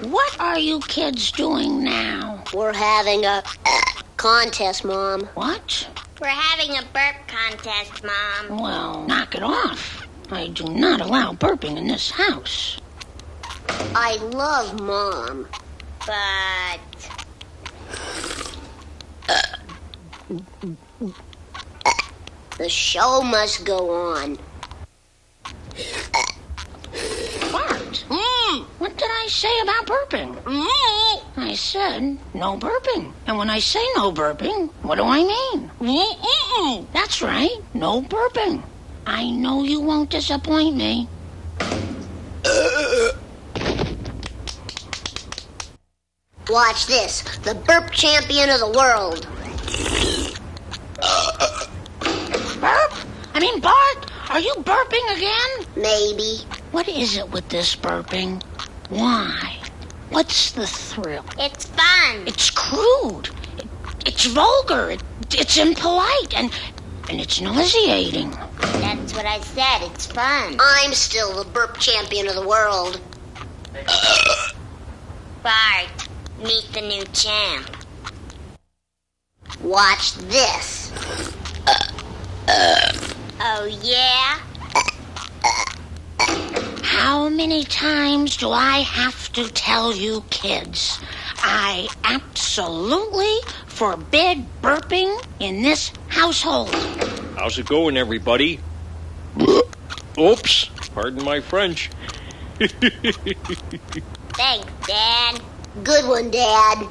What are you kids doing now? We're having a contest, Mom. What? We're having a burp contest, Mom. Well, knock it off. I do not allow burping in this house. I love Mom. But the show must go on. Bart, what did I say about burping? I said no burping. And when I say no burping, what do I mean? That's right, no burping. I know you won't disappoint me. Watch this. The burp champion of the world. Burp? I mean, Bart, are you burping again? Maybe. What is it with this burping? Why? What's the thrill? it's fun. It's crude. It's vulgar. It's impolite. And it's nauseating. That's what I said. It's fun. I'm still the burp champion of the world. Bart, meet the new champ. Watch this. Oh, yeah? How many times do I have to tell you kids? I absolutely forbid burping in this household. How's it going, everybody? Oops, pardon my French. Thanks, Dad. Good one, Dad.